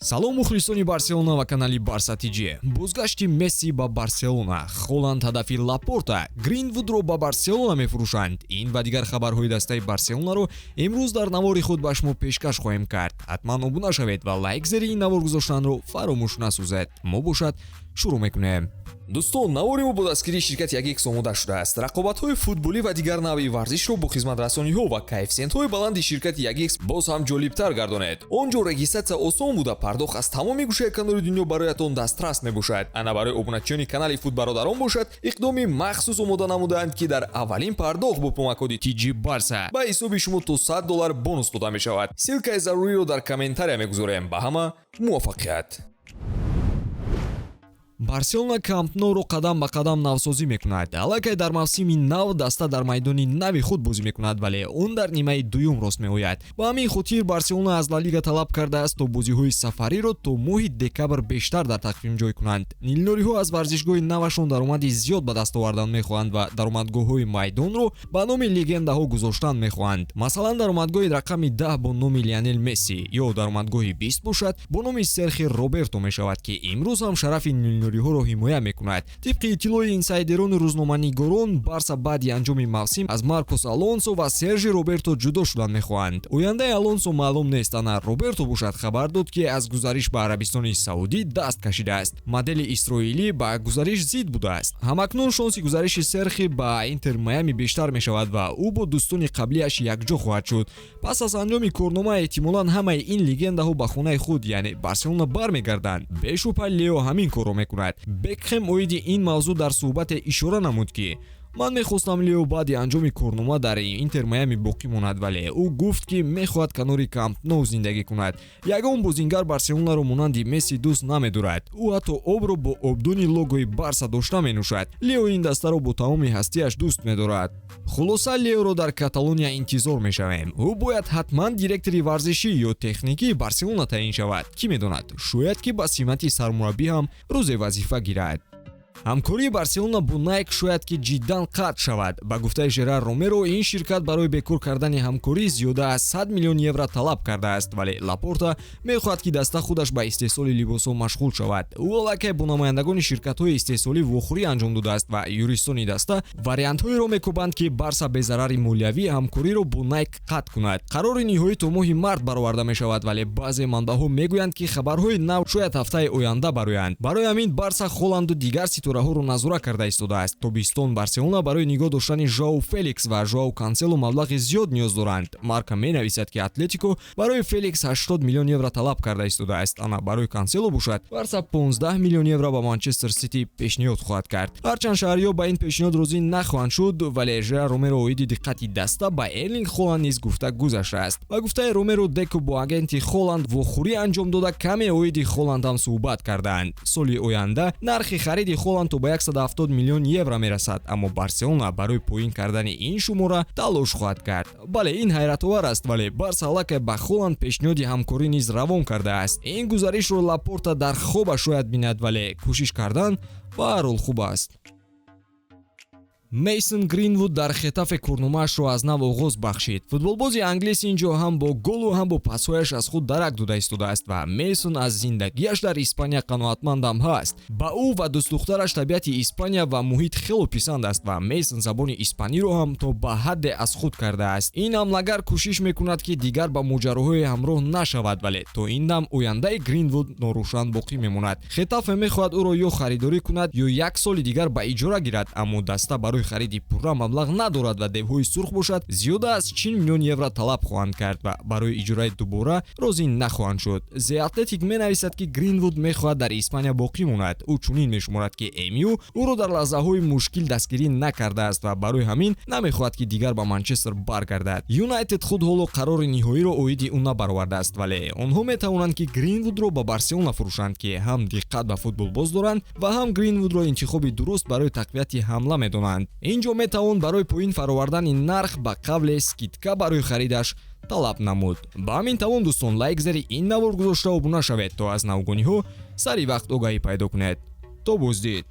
Салом мухлисони Барселона ва канали Барса ТЖ. Бозгашти Месси ба Барселона. Холланд ҳадафи Лапорта. Гринвудро ба Барселона мефурӯшанд. Ин ва дигар хабарҳои дастаи Барселонаро имрӯз дар навори худ ба шумо пешкаш хоҳем кард. Ҳатман обуна шавед ва лайк зери ин навор гузоштанро фаромӯш насӯзед. Мо бошад шурӯъ мекунем. Дӯстон, навори мо бо дастгирии ширкати 1x омода шудааст. Рақобатҳои футболӣ ва дигар навъи варзишро бо хизматрасониҳо ва коэффициентҳои баланди ширкати 1x боз ҳам ҷолибтар гардонед. Он ҷо регистрация осон буда, пардохт аз тамоми гӯшаи канори дунё бароятон дастрас мебошад. Ана барои обуначиёни канали Футбарадарон бошад, иқдоми махсус омода намудаанд ки дар аввалин пардохт бо промокоди TG Barsa ба ҳисоби шумо то $100 бонус дода мешавад. Силкаи заруриро дар комментария мегузорем. Ба ҳама муваффақият. Барселона Камп Ноуро қадам ба қадам навсозӣ мекунад. Аллакай дар мавсими нав даста дар майдони нави худ бозӣ мекунад, вале он дар нимаи дуюм рост меояд. Ба ҳамин хотир Барселона аз Ла Лига талаб кардааст то бозиҳои сафариро то моҳи декабр бештар дар тақвим ҷой кунанд. Нилнёриҳо аз варзишгоҳи навашон даромади зиёд ба даст овардан мехоҳанд ва даромадгоҳҳои майдонро ба номи легендаҳо гузоштан мехоҳанд. Масалан, даромадгоҳи рақами 10 бо номи Лионел Месси ё даромадгоҳи 20 бошад бо номи Серхи Роберто мешавад, ки имрӯз ҳам шарафи нилнёриҳоро ҳимоя мекунад. Тибқи иттилои инсайдерони рӯзноманигорон, Барса баъди анҷоми мавсим аз Маркос Алонсо ва Сержи Роберто ҷудо шудан мехоҳанд. Ояндаи Алонсо маълум нест, ана Роберто бошад хабар дод, ки аз гузариш ба Арабистони Саудӣ даст кашидааст. Модели исроилӣ ба гузариш зид будааст. Ҳамакнун шонси гузариши Серхи ба Интер Майами бештар мешавад ва ӯ бо дӯстони қаблияш якҷо хоҳад шуд. Пас аз анҷоми корнома эҳтимолан ҳамаи ин легендаҳо ба хонаи худ, яъне Барселона бармегарданд. Бешубҳа Лео ҳамин корро мекунад. Бекхем оиди ин мавзӯъ дар суҳбате ишора намуд, ки ман мехостам Лео баъди анҷоми корнома дар Интер Майами боқӣ монад, вале ӯ гуфт, ки мехоҳад канори Камп Ноу зиндагӣ кунад. Ягон бозингар Барселонаро монанди Месси дӯст намедорад. Ӯ ҳатто обро бо обдони логои Барса дошта менӯшад. Лео ин дастаро бо тамоми ҳастияш дӯст медорад. Хулоса Леоро дар Каталония интизор мешавем. Ӯ бояд ҳатман директори варзишӣ ё техникии Барселона таъин шавад. Кӣ медонад, шояд ки ба симати сармураббӣ ҳам рӯзе вазифа гирад. ҳамкории Барселона бо Nike шояд ки ҷиддан қатъ шавад. Ба гуфтаи Жерар Ромеро, ин ширкат барои бекор кардани ҳамкорӣ зиёда аз 100 миллион евро талаб кардааст, вале Лапорта мехоҳад ки даста худаш ба истеҳсоли либосҳо машғул шавад. Ӯ аллакай бо намояндагони ширкатҳои истеҳсолӣ вохӯрӣ анҷом додааст ва юристони даста вариантҳоеро мекобанд, ки Барса бе зарари молиявӣ ҳамкориро бо Nike қатъ кунад. Қарори ниҳоӣ то моҳи март бароварда мешавад, вале баъзе манбаъҳо мегӯянд, ки хабарҳои нав шояд ҳафтаи оянда бароянд. Барои ҳамин Барса Холланду дигар ситораҳоро назора карда истодааст. Тобистон Барселона барои нигоҳ доштани Жоау Феликс ва Жоау Кансело маблағи зиёд ниёз доранд. Марка менависад, ки Атлетико барои Феликс 80 миллион евро талаб карда истодааст. Ана барои Кансело бошад, Барса 15 миллион евро ба Манчестер Сити пешниҳод хоҳад кард. Ҳарчанд шаҳриё ба ин пешниҳод розӣ нахоҳанд шуд, вале Жерар Ромеро оиди диққати даста ба Эрлинг Холланд низ гуфта гузаштааст. Ба гуфтаи Ромеро, Деко бо агенти Холланд вохӯрӣ анҷом дода каме оиди Холланд ҳам суҳбат кардаанд. Соли оянда нархи хариди Холланд то ба 170 миллион евро мерасад, аммо Барселона барои поин кардани ин шумора талош хоҳад кард. Бале, ин ҳайратовар аст, вале Барса аллакай ба Холланд пешниҳоди ҳамкорӣ низ равон кардааст. Ин гузаришро Лапорта дар хобаш шояд бинад, вале кӯшиш кардан ба ҳар ҳол хуб аст. Мейсон Гринвуд дар Хетафе корномаашро аз нав оғоз бахшид. Футболбози англис ин ҷо ҳам бо голу ҳам бо пасҳояш аз худ дарак дода истодааст ва Мейсон аз зиндагиаш дар Испания қаноатмандам ҳаст. Ба ӯ ва дӯстдухтараш табиати Испания ва муҳит хело писанд аст ва Мейсон забони испаниро ҳам то ба ҳадде аз худ кардааст. Ин ҳамлагар кӯшиш мекунад, ки дигар ба моҷароҳое ҳамроҳ нашавад, вале то ин дам ояндаи Гринвуд норӯшан боқӣ мемонад. Хетафе мехоҳад ӯро ё харидорӣ кунад ё як соли дигар ба иҷора гирад, аммо даста барои хариди пурра маблағ надорад ва девҳои сурх бошад, зиёда аз 40 миллион евро талаб хоҳанд кард ва барои иҷораи дубора розӣ нахоҳанд шуд. The Athletic менависад, ки Гринвуд мехоҳад дар Испания боқӣ монад. Ӯ чунин мешуморад, ки МЮ ӯро дар лаҳзаҳои мушкил дастгирӣ накардааст ва барои ҳамин намехоҳад, ки дигар ба Манчестер баргардад. Юнайтед худ ҳоло қарори ниҳоиро оиди ӯ набаровардааст, вале онҳо метавонанд, ки Гринвудро ба Барселона фурӯшанд, ки ҳам диққат ба футбол боз доранд ва ҳам Гринвудро интихоби дуруст барои тақвияти ҳамла медонанд. Ин ҷо метавон барои поин фаровардани нарх ба қабле скидка барои харидаш талаб намуд. Ба ҳамин тавон дӯстон, лайк зери ин навор гузошта обуна шавед, то аз навгониҳо сари вақт огаҳӣ пайдо кунед. То боздид.